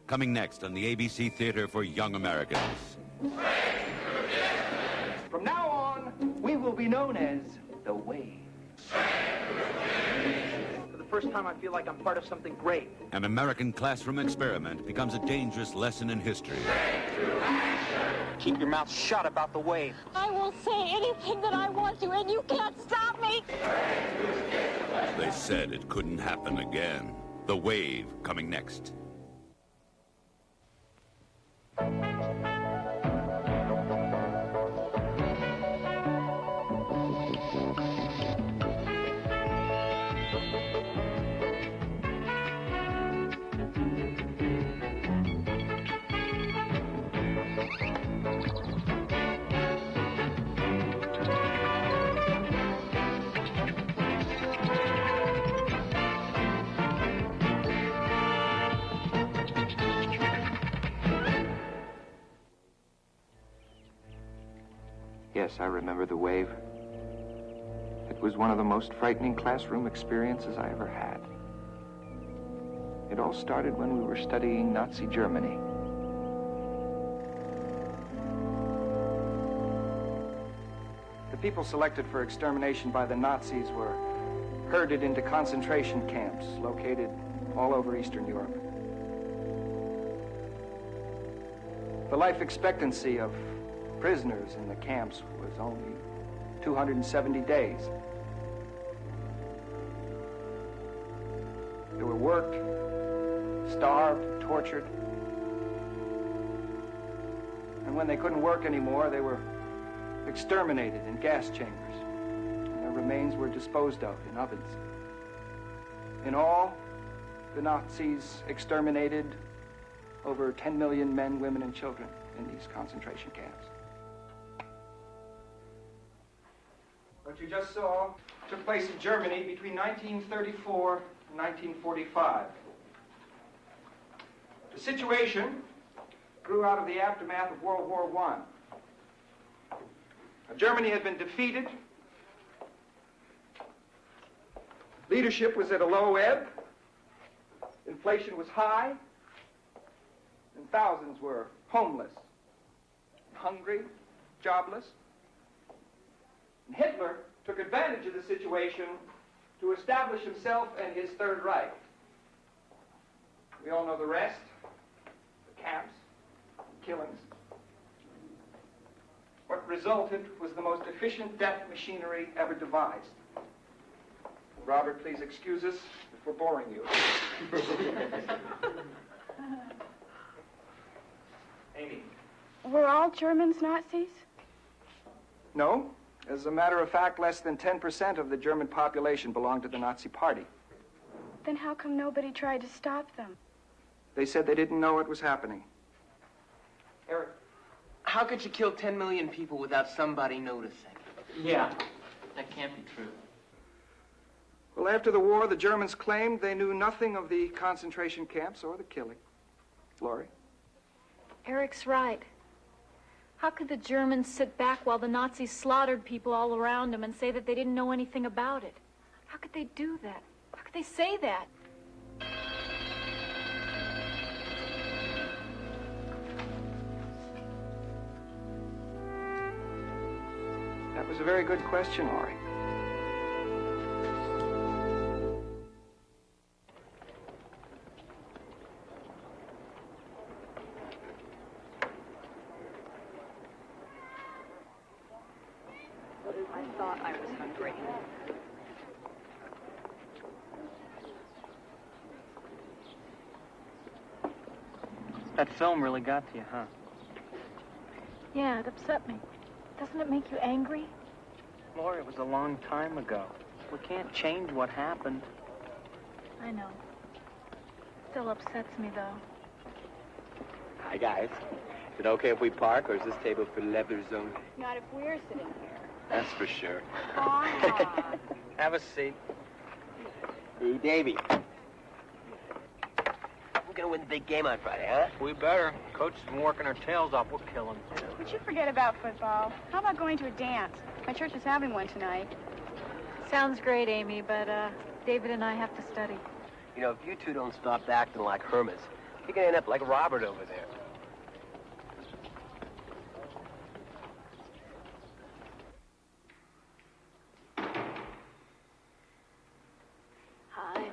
coming next on the ABC Theater for Young Americans. From now on, we will be known as the Wave. For the first time, I feel like I'm part of something great. An American classroom experiment becomes a dangerous lesson in history. Keep your mouth shut about the Wave. I will say anything that I want to, and you can't stop me. They said it couldn't happen again. The Wave, coming next. Yes, I remember the Wave. It was one of the most frightening classroom experiences I ever had. It all started when we were studying Nazi Germany. The people selected for extermination by the Nazis were herded into concentration camps located all over Eastern Europe. The life expectancy of prisoners in the camps was only 270 days. They were worked, starved, tortured. And when they couldn't work anymore, they were exterminated in gas chambers. And their remains were disposed of in ovens. In all, the Nazis exterminated over 10 million men, women, and children in these concentration camps. What you just saw took place in Germany between 1934 and 1945. The situation grew out of the aftermath of World War I. Germany had been defeated. Leadership was at a low ebb. Inflation was high. And thousands were homeless, hungry, jobless. And Hitler took advantage of the situation to establish himself and his Third Reich. We all know the rest. The camps, killings. What resulted was the most efficient death machinery ever devised. Robert, please excuse us if we're boring you. Amy. Were all Germans Nazis? No. As a matter of fact, less than 10% of the German population belonged to the Nazi Party. Then how come nobody tried to stop them? They said they didn't know what was happening. Eric. How could you kill 10 million people without somebody noticing? Yeah. That can't be true. Well, after the war, the Germans claimed they knew nothing of the concentration camps or the killing. Laurie? Eric's right. How could the Germans sit back while the Nazis slaughtered people all around them and say that they didn't know anything about it? How could they do that? How could they say that? That was a very good question, Laurie. I thought I was hungry. That film really got to you, huh? Yeah, it upset me. Doesn't it make you angry? Laura, it was a long time ago. We can't change what happened. I know. Still upsets me, though. Hi, guys. Is it okay if we park, or is this table for leathers only? Not if we're sitting here. That's for sure. Come on. Have a seat. Hey, Davey. We're gonna win the big game on Friday, huh? We better. Coach has been working our tails off. We'll kill him. Would you forget about football? How about going to a dance? My church is having one tonight. Sounds great, Amy, but David and I have to study. You know, if you two don't stop acting like hermits, You're gonna end up like Robert over there. Hi.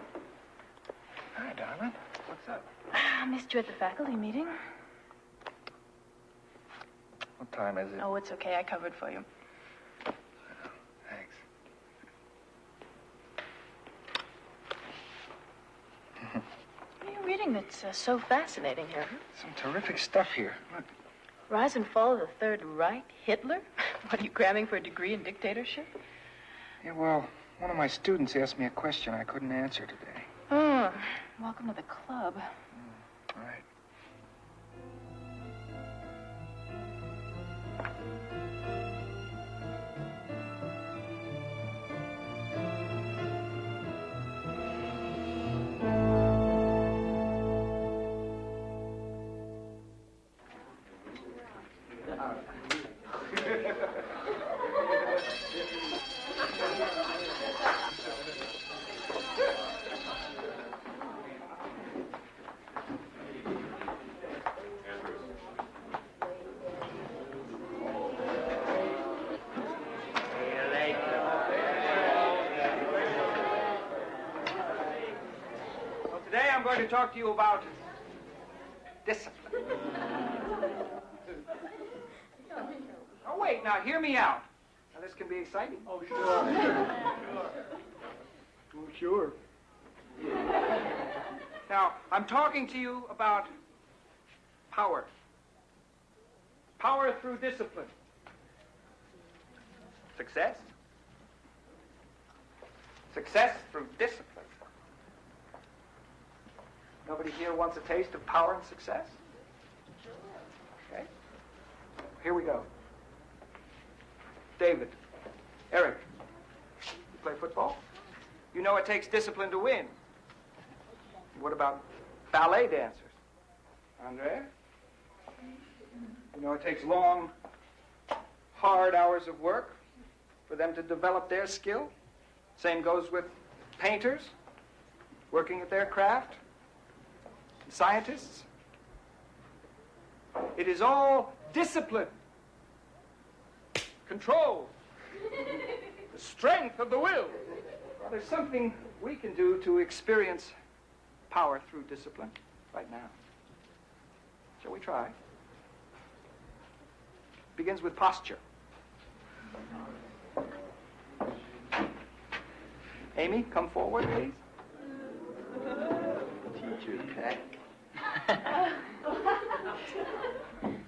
Hi, darling. What's up? I missed you at the faculty meeting. What time is it? Oh, it's okay. I covered for you. Thanks. What are you reading that's so fascinating here? Some terrific stuff here. Look. Rise and Fall of the Third Reich? Hitler? What, are you cramming for a degree in dictatorship? Yeah, well, one of my students asked me a question I couldn't answer today. Oh, welcome to the club. All right. Today I'm going to talk to you about discipline. Oh, wait, now hear me out. Now, this can be exciting. Oh, sure. Now, I'm talking to you about power. Power through discipline. Success. Success through discipline. Nobody here wants a taste of power and success? Okay. Here we go. David, Eric, you play football? You know it takes discipline to win. What about ballet dancers? Andrea? You know it takes long, hard hours of work for them to develop their skill. Same goes with painters, working at their craft, scientists. It is all discipline, control, the strength of the will. Well, there's something we can do to experience power through discipline right now. Shall we try? Begins with posture. Amy, come forward, please. Teacher Pat.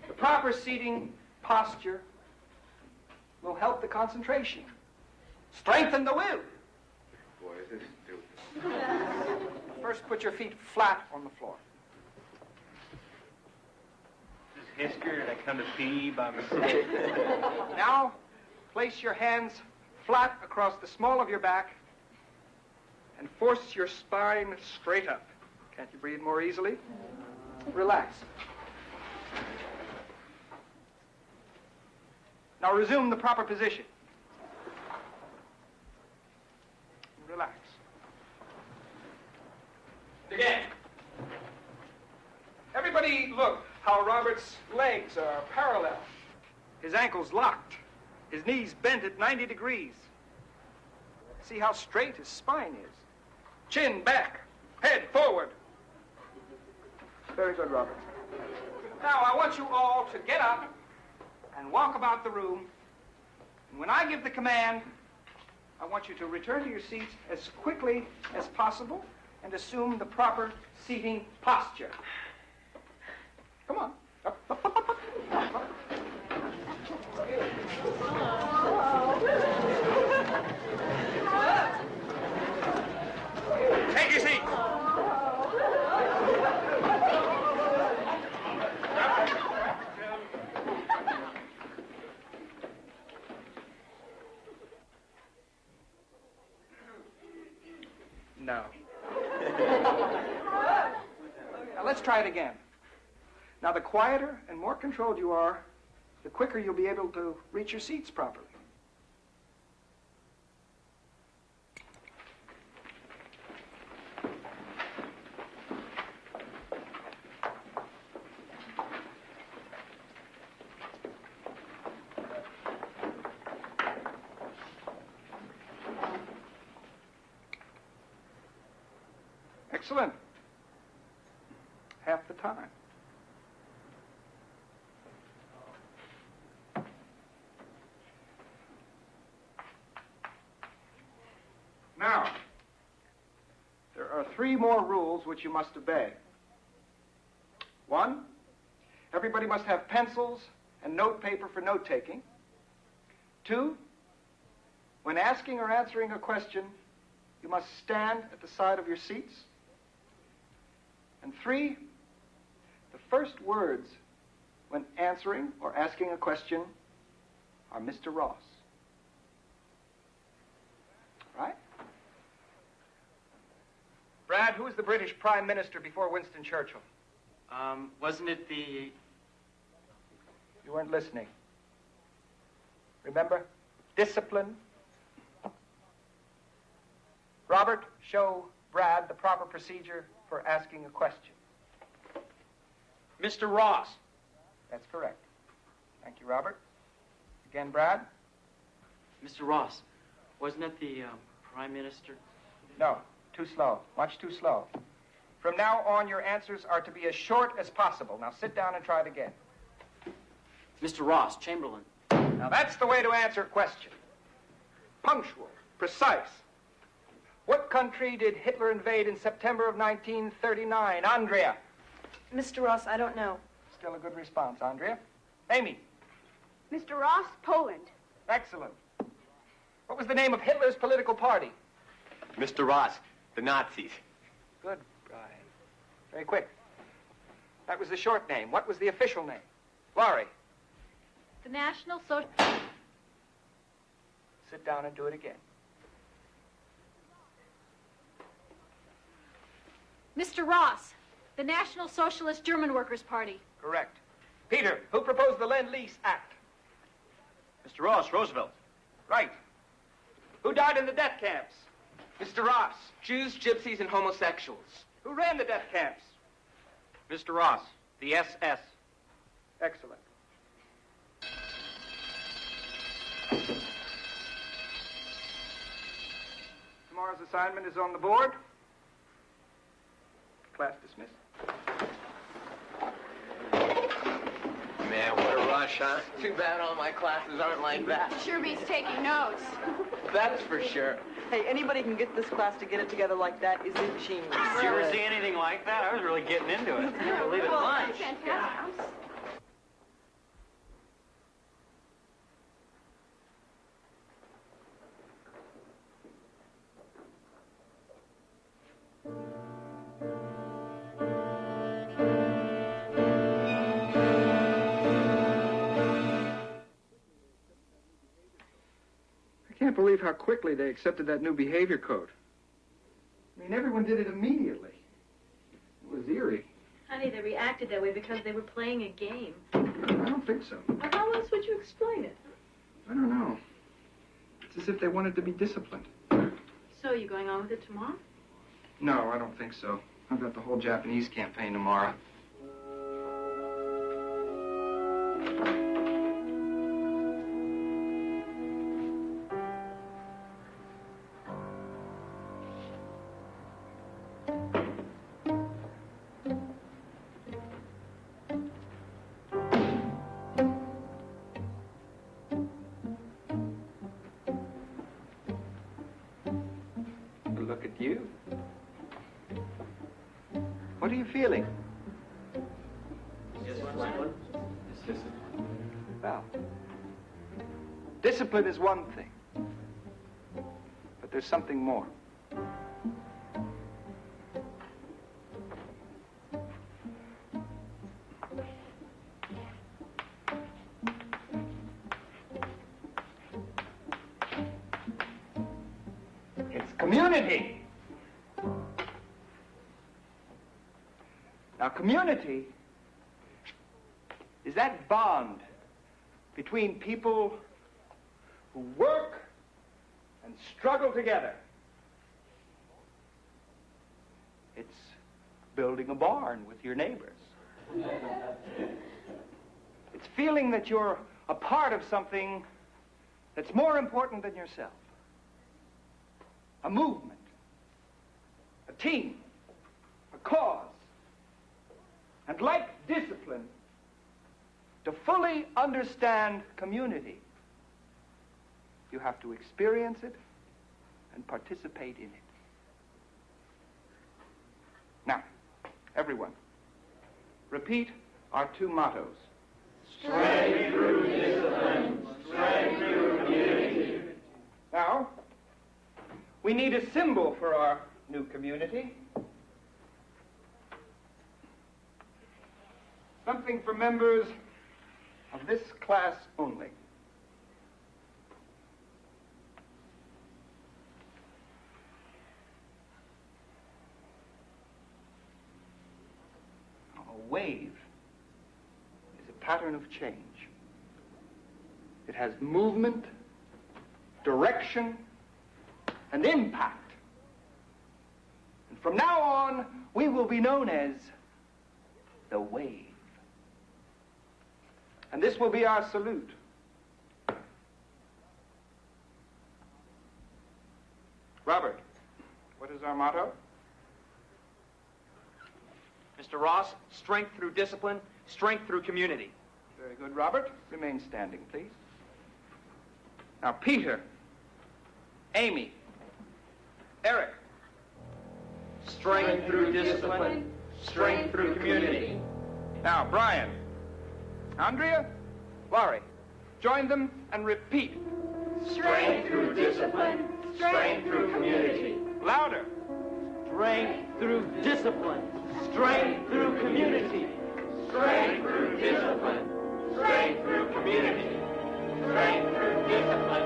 The proper seating posture will help the concentration, strengthen the will. Boy, is this stupid. First, put your feet flat on the floor. This history that I come to PE by mistake. Now, place your hands flat across the small of your back and force your spine straight up. Can't you breathe more easily? Relax. Now resume the proper position. Relax. Again. Everybody look how Robert's legs are parallel. His ankles locked. His knees bent at 90 degrees. See how straight his spine is. Chin back, head forward. Very good, Robert. Now, I want you all to get up and walk about the room. And when I give the command, I want you to return to your seats as quickly as possible and assume the proper seating posture. Come on. Up, up, up, up, up. Up. Take your seat. No. Now let's try it again. Now the quieter and more controlled you are, the quicker you'll be able to reach your seats properly. Excellent. Half the time. Now, there are 3 more rules which you must obey. 1, everybody must have pencils and note paper for note-taking. 2, when asking or answering a question, you must stand at the side of your seats. And 3, the first words when answering or asking a question are Mr. Ross. Right? Brad, who was the British Prime Minister before Winston Churchill? Wasn't it the... You weren't listening. Remember? Discipline. Robert, show Brad the proper procedure for asking a question. Mr. Ross. That's correct. Thank you, Robert. Again, Brad? Mr. Ross, wasn't it the Prime Minister? No, too slow. Much too slow. From now on, your answers are to be as short as possible. Now sit down and try it again. Mr. Ross, Chamberlain. Now that's the way to answer a question. Punctual, precise. What country did Hitler invade in September of 1939? Andrea. Mr. Ross, I don't know. Still a good response, Andrea. Amy. Mr. Ross, Poland. Excellent. What was the name of Hitler's political party? Mr. Ross, the Nazis. Good, Brian. Very quick. That was the short name. What was the official name? Laurie. The National Social... Sit down and do it again. Mr. Ross, the National Socialist German Workers' Party. Correct. Peter, who proposed the Lend-Lease Act? Mr. Ross, Roosevelt. Right. Who died in the death camps? Mr. Ross, Jews, gypsies, and homosexuals. Who ran the death camps? Mr. Ross, the SS. Excellent. Tomorrow's assignment is on the board. Class dismissed. Man, what a rush, huh? Too bad all my classes aren't like that. Sure beats taking notes. That's for sure. Hey, anybody can get this class to get it together like that is a genius. You ever see anything like that? I was really getting into it. I can't believe it. Lunch. Fantastic. I can't believe how quickly they accepted that new behavior code. I mean, everyone did it immediately. It was eerie. Honey, they reacted that way because they were playing a game. I don't think so. How else would you explain it? I don't know. It's as if they wanted to be disciplined. So, you going on with it tomorrow? No, I don't think so. I've got the whole Japanese campaign tomorrow. Look at you. What are you feeling? Well, discipline is one thing, but there's something more. It's community. Now, community is that bond between people who work and struggle together. It's building a barn with your neighbors. It's feeling that you're a part of something that's more important than yourself. A movement, a team. cause. And like discipline, to fully understand community, you have to experience it and participate in it. Now, everyone, repeat our two mottos. Strength through discipline, strength through community. Now, we need a symbol for our new community. Something for members of this class only. A wave is a pattern of change. It has movement, direction, and impact. And from now on, we will be known as the wave. And this will be our salute. Robert, what is our motto? Mr. Ross, strength through discipline, strength through community. Very good, Robert. Remain standing, please. Now, Peter, Amy, Eric. Strength through discipline, strength through community. Now, Brian, Andrea, Laurie, join them and repeat. Strength through discipline, strength through community. Louder. Strength through discipline, strength through community. Strength through discipline, strength through community. Strength through discipline,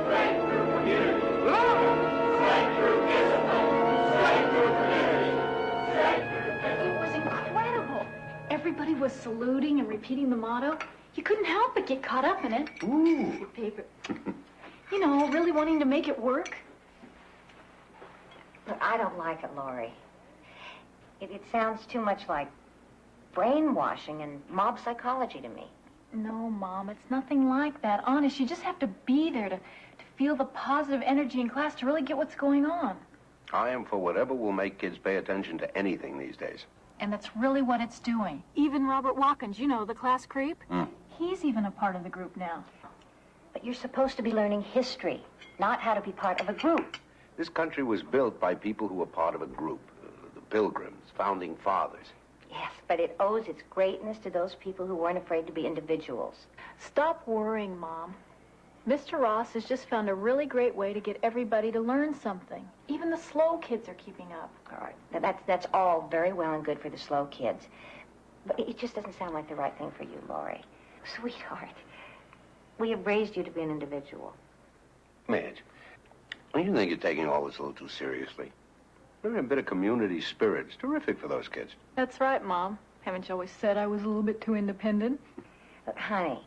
strength through community. Louder. Strength through discipline, strength through community. Strength through discipline. It was incredible. Everybody was saluting and repeating the motto. You couldn't help but get caught up in it. Ooh. Paper. You know, really wanting to make it work. But I don't like it, Laurie. It sounds too much like brainwashing and mob psychology to me. No, Mom, it's nothing like that. Honest, you just have to be there to feel the positive energy in class to really get what's going on. I am for whatever will make kids pay attention to anything these days. And that's really what it's doing. Even Robert Watkins, you know, the class creep, he's even a part of the group now. But you're supposed to be learning history, not how to be part of a group. This country was built by people who were part of a group. The Pilgrims, founding fathers. Yes, but it owes its greatness to those people who weren't afraid to be individuals. Stop worrying, Mom. Mr. Ross has just found a really great way to get everybody to learn something. Even the slow kids are keeping up. All right. Now, that's all very well and good for the slow kids. But it just doesn't sound like the right thing for you, Laurie. Sweetheart, we have raised you to be an individual. Madge, don't you think you're taking all this a little too seriously? Maybe a bit of community spirit. It's terrific for those kids. That's right, Mom. Haven't you always said I was a little bit too independent? Look, honey,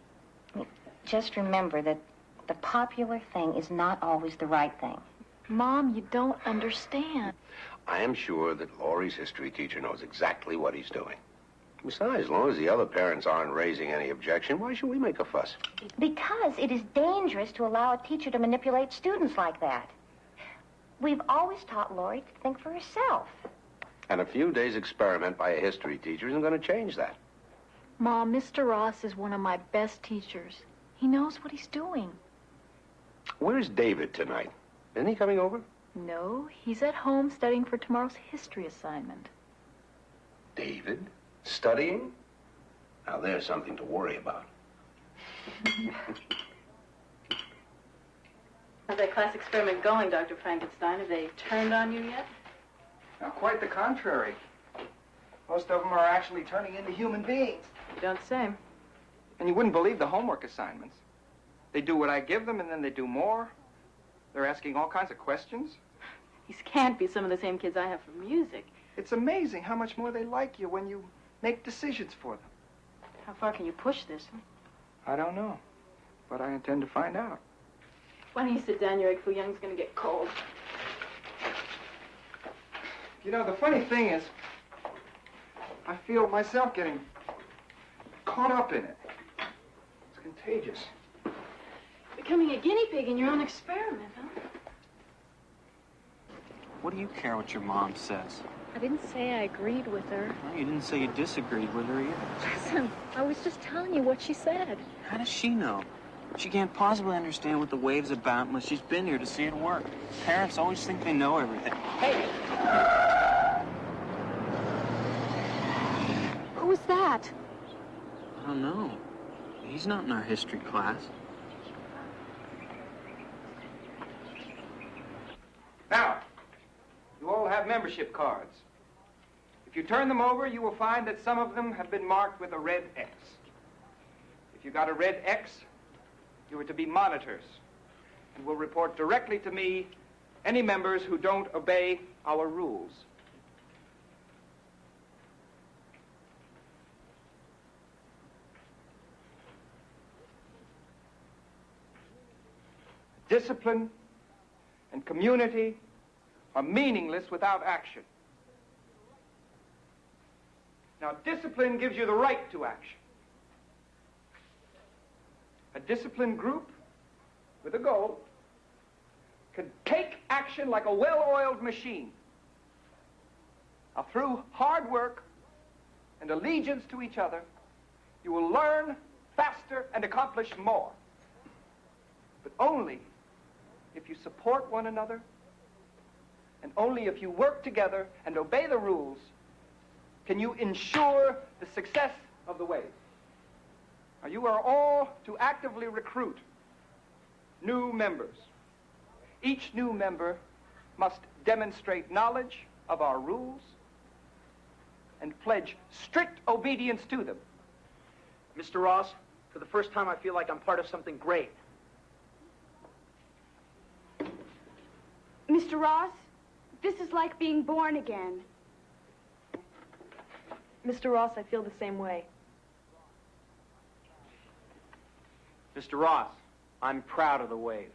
just remember that the popular thing is not always the right thing. Mom, you don't understand. I am sure that Laurie's history teacher knows exactly what he's doing. Besides, as long as the other parents aren't raising any objection, why should we make a fuss? Because it is dangerous to allow a teacher to manipulate students like that. We've always taught Laurie to think for herself. And a few days' experiment by a history teacher isn't going to change that. Mom, Mr. Ross is one of my best teachers. He knows what he's doing. Where's David tonight? Isn't he coming over? No, he's at home studying for tomorrow's history assignment. David? Studying? Now, there's something to worry about. How's that class experiment going, Dr. Frankenstein? Have they turned on you yet? Now, quite the contrary. Most of them are actually turning into human beings. You don't say. And you wouldn't believe the homework assignments. They do what I give them, and then they do more. They're asking all kinds of questions. These can't be some of the same kids I have for music. It's amazing how much more they like you when you make decisions for them. How far can you push this? I don't know, but I intend to find out. Why don't you sit down? Your egg foo young's going to get cold. You know, the funny thing is, I feel myself getting caught up in it. It's contagious. Becoming a guinea pig in your own experiment, huh? What do you care what your mom says? I didn't say I agreed with her. Well, you didn't say you disagreed with her either. Listen, I was just telling you what she said. How does she know? She can't possibly understand what the wave's about unless she's been here to see it work. Parents always think they know everything. Hey! Who was that? I don't know. He's not in our history class. Now, you all have membership cards. If you turn them over, you will find that some of them have been marked with a red X. If you got a red X, you are to be monitors and will report directly to me any members who don't obey our rules. Discipline and community are meaningless without action. Now, discipline gives you the right to action. A disciplined group with a goal can take action like a well-oiled machine. Now, through hard work and allegiance to each other, you will learn faster and accomplish more. But only if you support one another, and only if you work together and obey the rules, can you ensure the success of the wave. Now, you are all to actively recruit new members. Each new member must demonstrate knowledge of our rules and pledge strict obedience to them. Mr. Ross, for the first time I feel like I'm part of something great. Mr. Ross, this is like being born again. Mr. Ross, I feel the same way. Mr. Ross, I'm proud of the wave.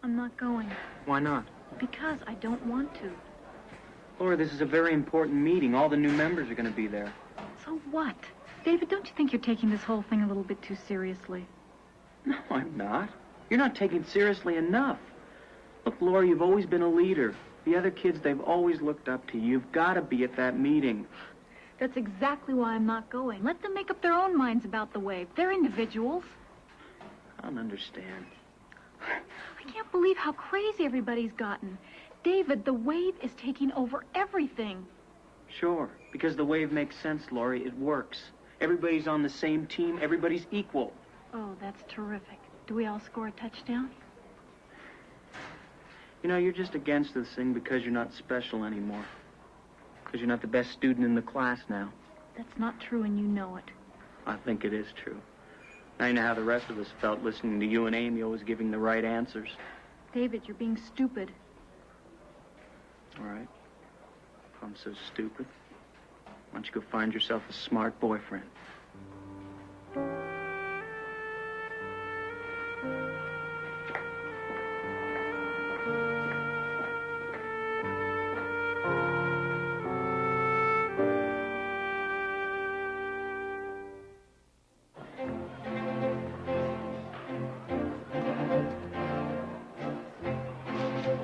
I'm not going. Why not? Because I don't want to. Laura, this is a very important meeting. All the new members are going to be there. So what? David, don't you think you're taking this whole thing a little bit too seriously? No, I'm not. You're not taking it seriously enough. Look, Laura, you've always been a leader. The other kids, they've always looked up to you. You've got to be at that meeting. That's exactly why I'm not going. Let them make up their own minds about the wave. They're individuals. I don't understand. I can't believe how crazy everybody's gotten. David, the wave is taking over everything. Sure, because the wave makes sense, Laurie. It works. Everybody's on the same team. Everybody's equal. Oh, that's terrific. Do we all score a touchdown? You know, you're just against this thing because you're not special anymore. Because you're not the best student in the class now. That's not true, and you know it. I think it is true. Now you know how the rest of us felt listening to you and Amy always giving the right answers. David, you're being stupid. All right. If I'm so stupid, why don't you go find yourself a smart boyfriend?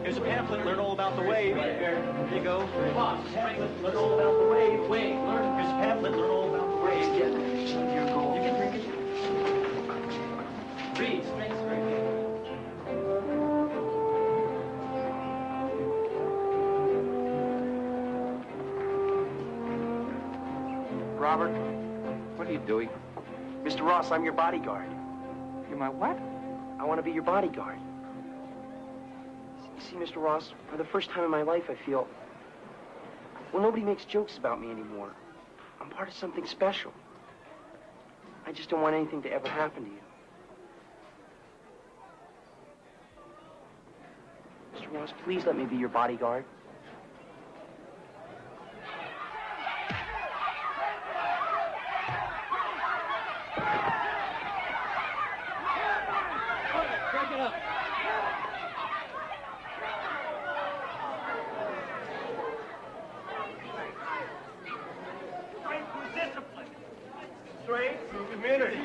Here's a pamphlet, learn all about the wave. Here you go. Boss, pamphlet, learn all about the wave. Here's a pamphlet, learn all about the wave. Here you go. You can drink it. Read. Thanks, Robert, what are you Dewey. Mr. Ross, I'm your bodyguard. You're my what? I want to be your bodyguard. See, Mr. Ross, for the first time in my life, I feel... Well, nobody makes jokes about me anymore. I'm part of something special. I just don't want anything to ever happen to you. Mr. Ross, please let me be your bodyguard. Break it up. Straight through discipline. Straight through community.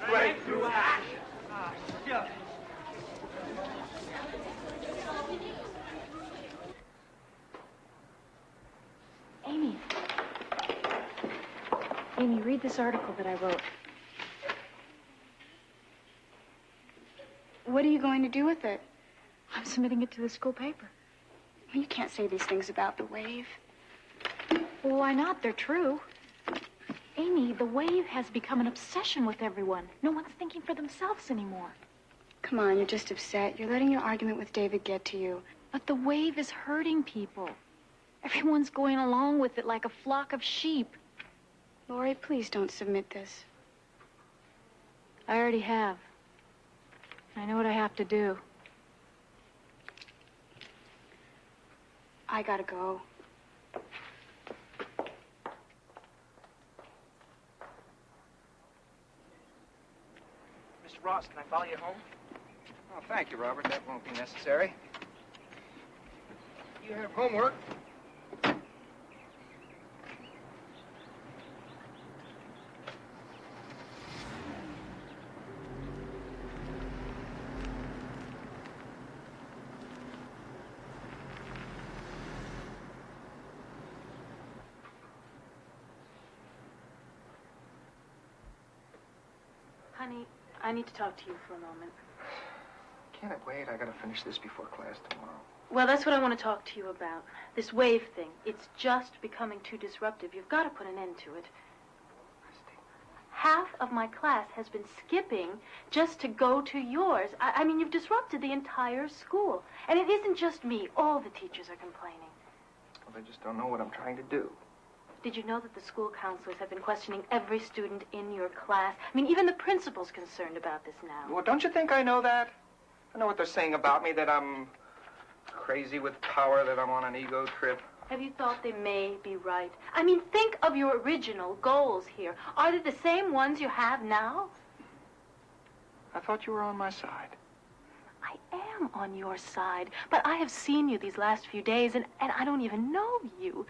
Straight through action. Yeah. Amy. Amy, read this article that I wrote. What are you going to do with it? I'm submitting it to the school paper. Well, you can't say these things about the wave. Well, why not? They're true. Amy, the wave has become an obsession with everyone. No one's thinking for themselves anymore. Come on, you're just upset. You're letting your argument with David get to you. But the wave is hurting people. Everyone's going along with it like a flock of sheep. Lori, please don't submit this. I already have. I know what I have to do. I gotta go. Mr. Ross, can I follow you home? Oh, thank you, Robert. That won't be necessary. You have homework. Honey, I need to talk to you for a moment. Can't it wait? I gotta finish this before class tomorrow. Well, that's what I want to talk to you about. This wave thing. It's just becoming too disruptive. You've got to put an end to it. Half of my class has been skipping just to go to yours. I mean, you've disrupted the entire school. And it isn't just me. All the teachers are complaining. Well, they just don't know what I'm trying to do. Did you know that the school counselors have been questioning every student in your class? I mean, even the principal's concerned about this now. Well, don't you think I know that? I know what they're saying about me, that I'm crazy with power, that I'm on an ego trip. Have you thought they may be right? I mean, think of your original goals here. Are they the same ones you have now? I thought you were on my side. I am on your side, but I have seen you these last few days, and I don't even know you.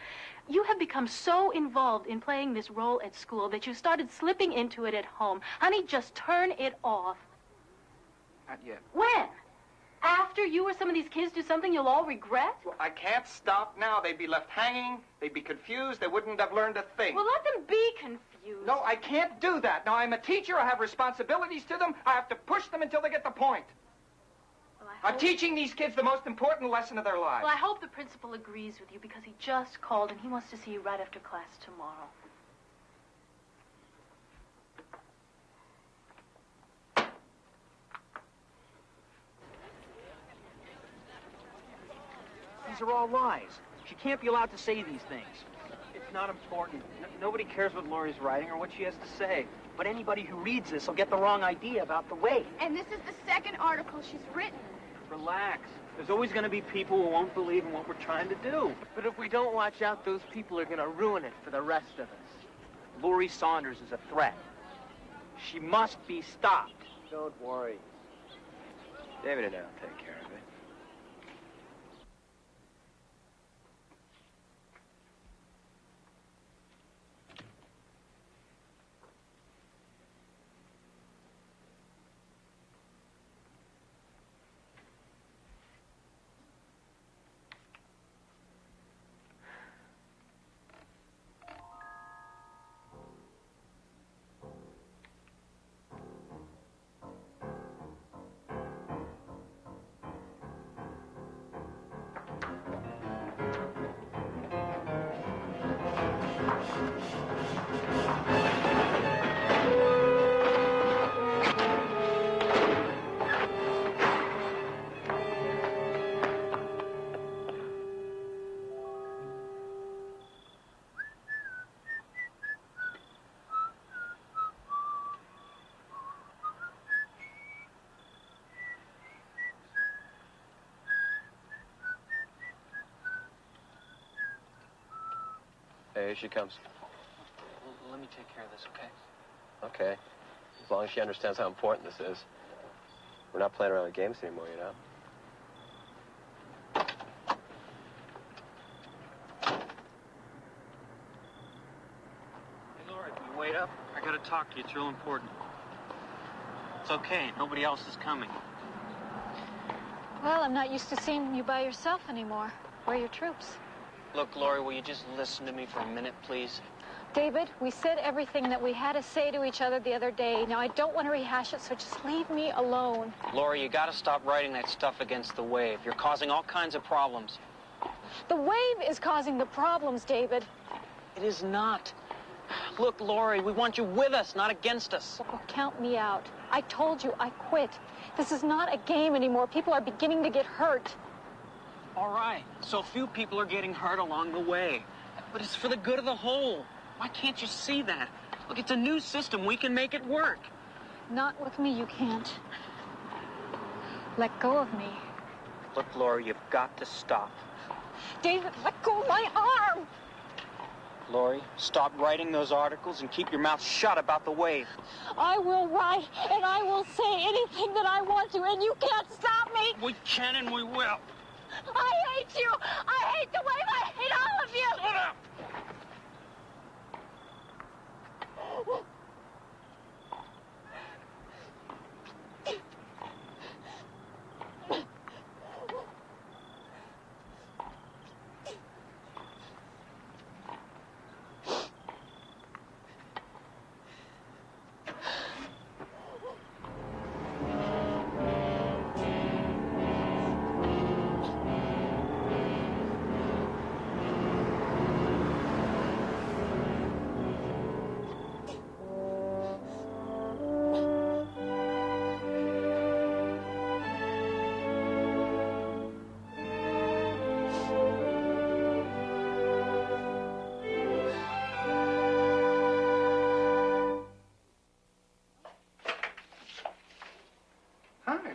You have become so involved in playing this role at school that you started slipping into it at home. Honey, just turn it off. Not yet. When? After you or some of these kids do something you'll all regret? Well, I can't stop now. They'd be left hanging. They'd be confused. They wouldn't have learned a thing. Well, let them be confused. No, I can't do that. Now, I'm a teacher. I have responsibilities to them. I have to push them until they get the point. Well, I'm teaching these kids the most important lesson of their lives. Well, I hope the principal agrees with you because he just called and he wants to see you right after class tomorrow. These are all lies. She can't be allowed to say these things. It's not important. Nobody cares what Lori's writing or what she has to say. But anybody who reads this will get the wrong idea about the wave. And this is the second article she's written. Relax. There's always going to be people who won't believe in what we're trying to do. But if we don't watch out, those people are going to ruin it for the rest of us. Lori Saunders is a threat. She must be stopped. Don't worry. David and I'll take care of it. Okay, here she comes. Let me take care of this, okay? Okay. As long as she understands how important this is. We're not playing around with games anymore, you know? Hey, Laura, can you wait up? I gotta talk to you. It's real important. It's okay. Nobody else is coming. Well, I'm not used to seeing you by yourself anymore. Where are your troops? Look, Lori, will you just listen to me for a minute, please? David, we said everything that we had to say to each other the other day. Now, I don't want to rehash it, so just leave me alone. Lori, you gotta stop writing that stuff against the wave. You're causing all kinds of problems. The wave is causing the problems, David. It is not. Look, Lori, we want you with us, not against us. Well, count me out. I told you I quit. This is not a game anymore. People are beginning to get hurt. All right, so few people are getting hurt along the way. But it's for the good of the whole. Why can't you see that? Look, it's a new system. We can make it work. Not with me, you can't. Let go of me. Look, Laura, you've got to stop. David, let go of my arm! Lori, stop writing those articles and keep your mouth shut about the wave. I will write, and I will say anything that I want to, and you can't stop me! We can and we will. I hate you! I hate the wave! I hate all of you! Shut up!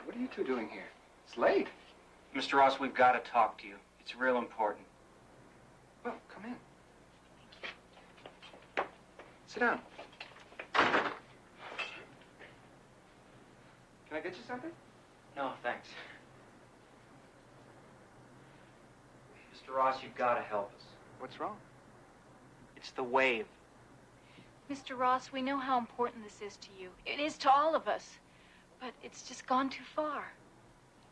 What are you two doing here? It's late. Mr. Ross, we've got to talk to you. It's real important. Well, come in. Sit down. Can I get you something? No, thanks. Mr. Ross, you've got to help us. What's wrong? It's the wave. Mr. Ross, we know how important this is to you. It is to all of us. But it's just gone too far.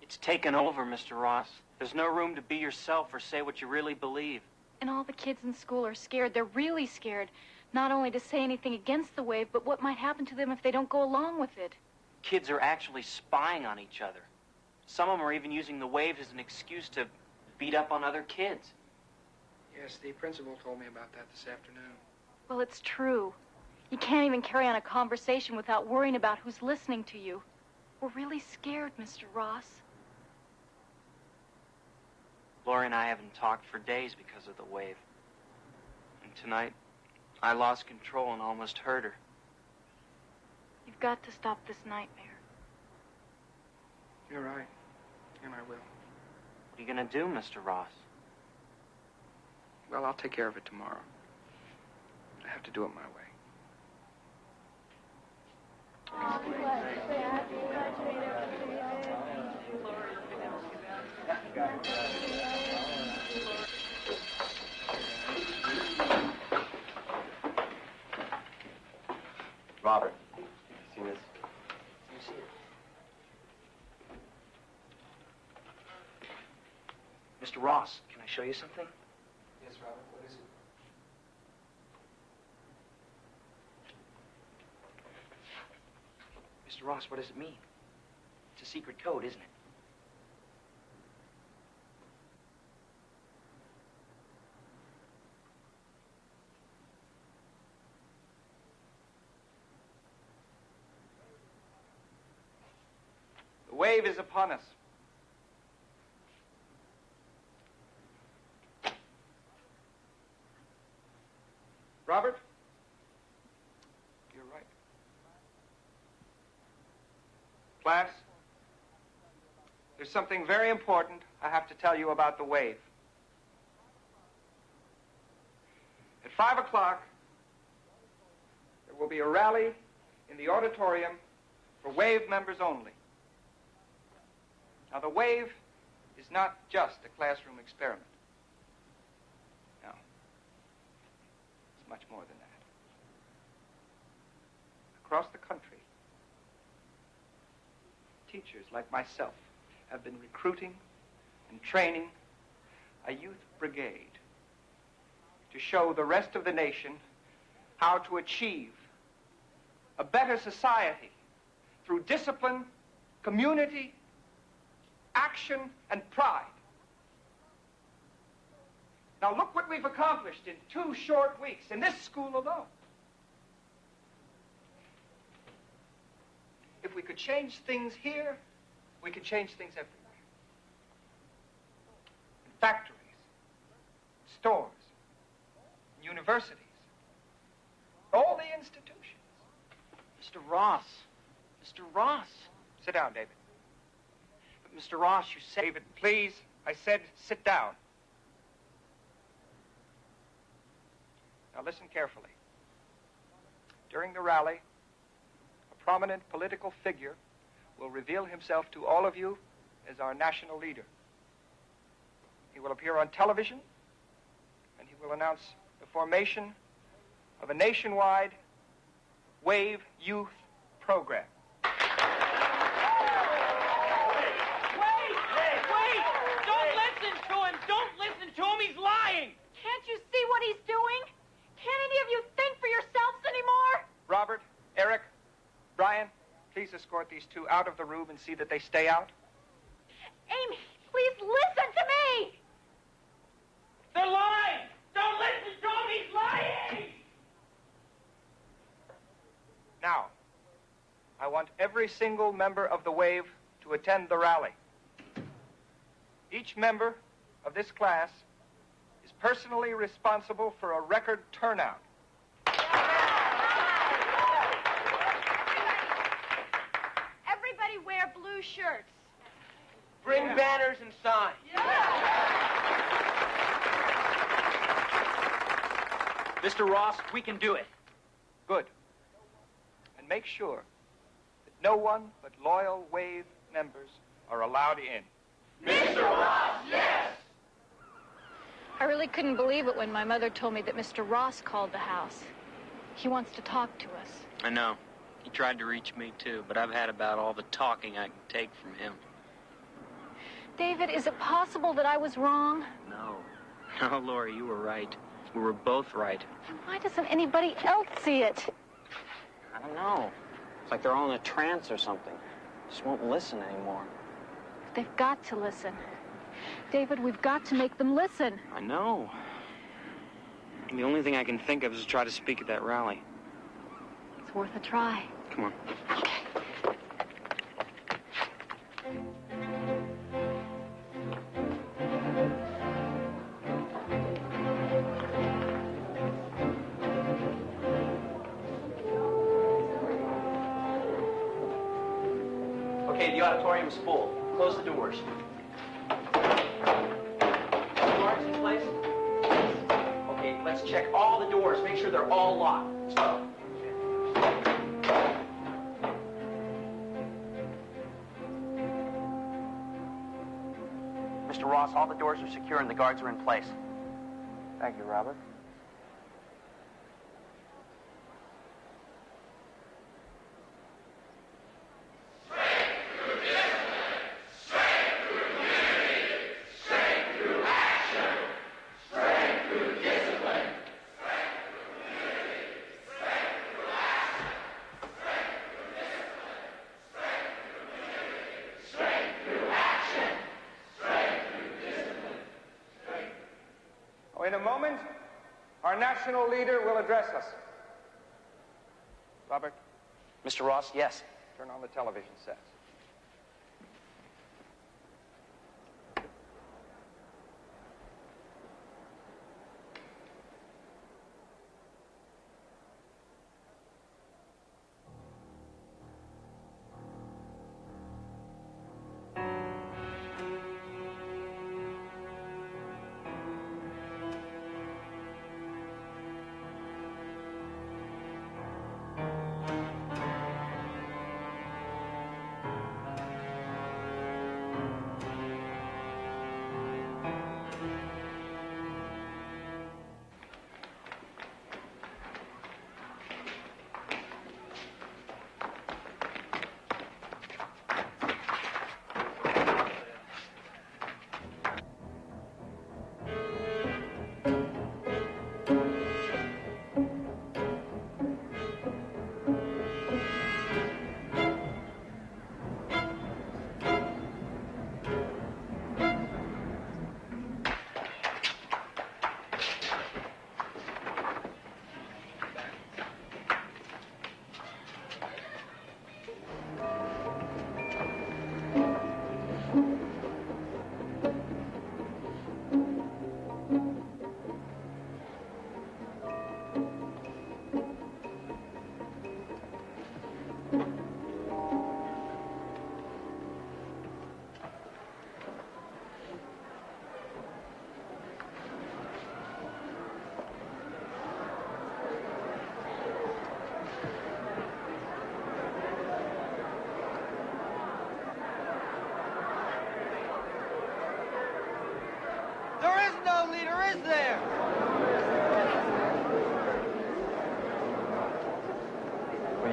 It's taken over, Mr. Ross. There's no room to be yourself or say what you really believe. And all the kids in school are scared. They're really scared. Not only to say anything against the wave, but what might happen to them if they don't go along with it. Kids are actually spying on each other. Some of them are even using the wave as an excuse to beat up on other kids. Yes, the principal told me about that this afternoon. Well, it's true. You can't even carry on a conversation without worrying about who's listening to you. We're really scared, Mr. Ross. Lori and I haven't talked for days because of the wave. And tonight, I lost control and almost hurt her. You've got to stop this nightmare. You're right. And I will. What are you going to do, Mr. Ross? Well, I'll take care of it tomorrow. I have to do it my way. Robert, you seen this? You see it? Mr. Ross, can I show you something? Yes, Robert. What is it? Mr. Ross, what does it mean? It's a secret code, isn't it? The wave is upon us. Robert? You're right. Class, there's something very important I have to tell you about the wave. At 5 o'clock, there will be a rally in the auditorium for WAVE members only. Now, the WAVE is not just a classroom experiment. No. It's much more than that. Across the country, teachers like myself have been recruiting and training a youth brigade to show the rest of the nation how to achieve a better society through discipline, community, action, and pride. Now look what we've accomplished in 2 short weeks in this school alone. If we could change things here, we could change things everywhere. In factories, stores, universities, all the institutions. Mr. Ross. Mr. Ross. Sit down, David. But Mr. Ross, you said... David, please. I said sit down. Now listen carefully. During the rally, a prominent political figure will reveal himself to all of you as our national leader. He will appear on television, and he will announce the formation of a nationwide WAVE youth program. Wait! Don't listen to him! Don't listen to him! He's lying! Can't you see what he's doing? Can't any of you think for yourselves anymore? Robert, Eric, Brian, please escort these 2 out of the room and see that they stay out. Amy, please listen to me! They're lying! Don't listen to him! He's lying! Now, I want every single member of the WAVE to attend the rally. Each member of this class is personally responsible for a record turnout. Everybody wear blue shirts. Bring banners and signs. Mr. Ross, we can do it. Good. And make sure that no one but loyal WAVE members are allowed in. Mr. Ross, yes! I really couldn't believe it when my mother told me that Mr. Ross called the house. He wants to talk to us. I know. He tried to reach me, too, but I've had about all the talking I can take from him. David, is it possible that I was wrong? No. No, Lori, you were right. We were both right. Why doesn't anybody else see it? I don't know. It's like they're all in a trance or something. Just won't listen anymore. They've got to listen. David, we've got to make them listen. I know. And the only thing I can think of is to try to speak at that rally. It's worth a try. Come on. Okay. Okay, the auditorium's full. Close the doors. Guards in place? Okay, let's check all the doors. Make sure they're all locked. Mr. Ross, all the doors are secure and the guards are in place. Thank you, Robert. In a moment, our national leader will address us. Robert? Mr. Ross, yes. Turn on the television sets.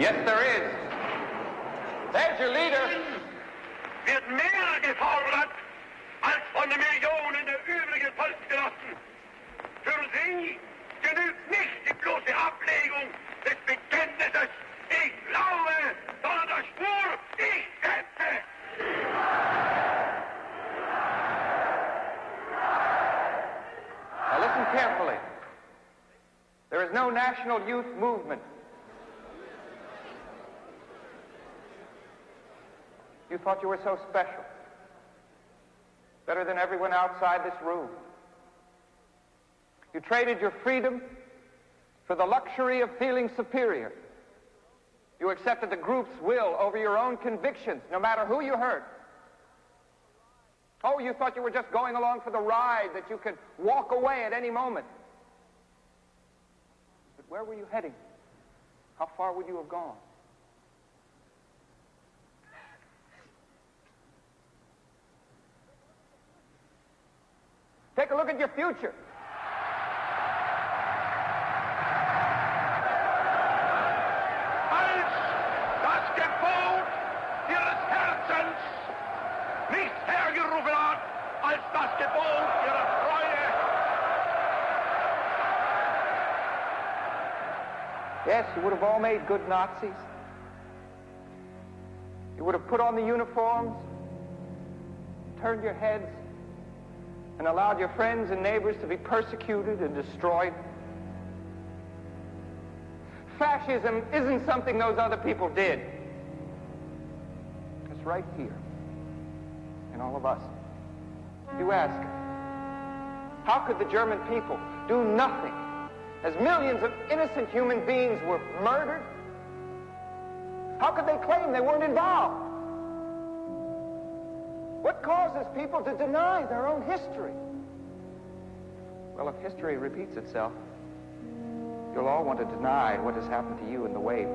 Yes, there is. There's your leader. Wird mehr gefordert als von den Millionen der übrigen Volksgenossen. Für sie genügt nicht die bloße Ablegung des Bekenntnisses, ich glaube, sondern der Schwur, ich setze. Now listen carefully. There is no national youth movement. You thought you were so special. Better than everyone outside this room. You traded your freedom for the luxury of feeling superior. You accepted the group's will over your own convictions, no matter who you hurt. Oh, you thought you were just going along for the ride, that you could walk away at any moment. But where were you heading? How far would you have gone? Take a look at your future. Als das Gebot ihres Herzens nicht hergerufen hat, als das Gebot ihrer Freude. Yes, you would have all made good Nazis. You would have put on the uniforms, turned your heads, and allowed your friends and neighbors to be persecuted and destroyed. Fascism isn't something those other people did. It's right here in all of us. You ask, how could the German people do nothing as millions of innocent human beings were murdered? How could they claim they weren't involved? What causes people to deny their own history? Well, if history repeats itself, you'll all want to deny what has happened to you in the wave.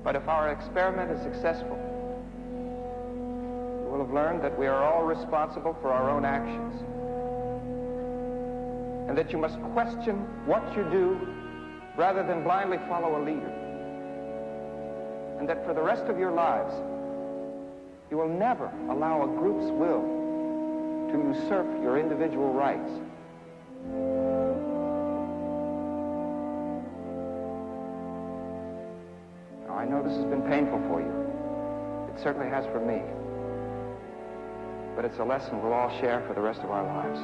But if our experiment is successful, you will have learned that we are all responsible for our own actions, and that you must question what you do rather than blindly follow a leader, and that for the rest of your lives, you will never allow a group's will to usurp your individual rights. Now, I know this has been painful for you. It certainly has for me. But it's a lesson we'll all share for the rest of our lives.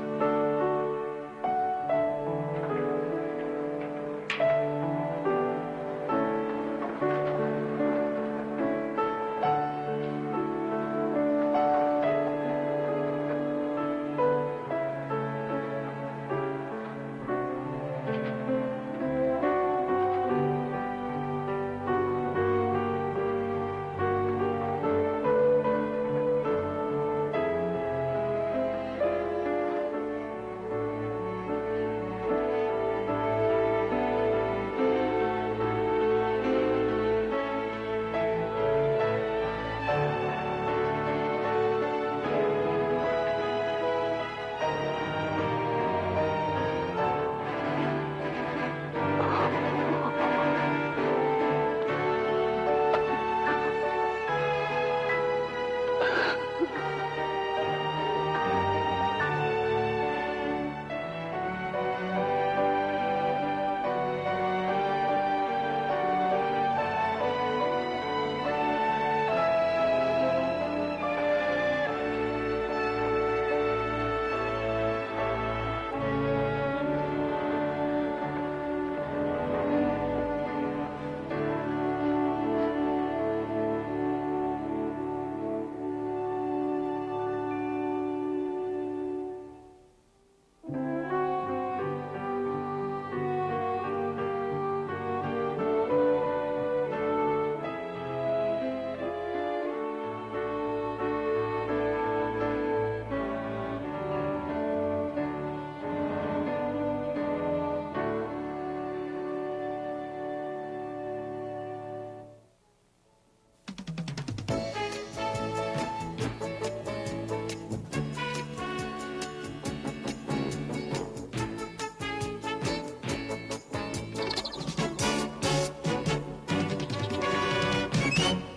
Bye.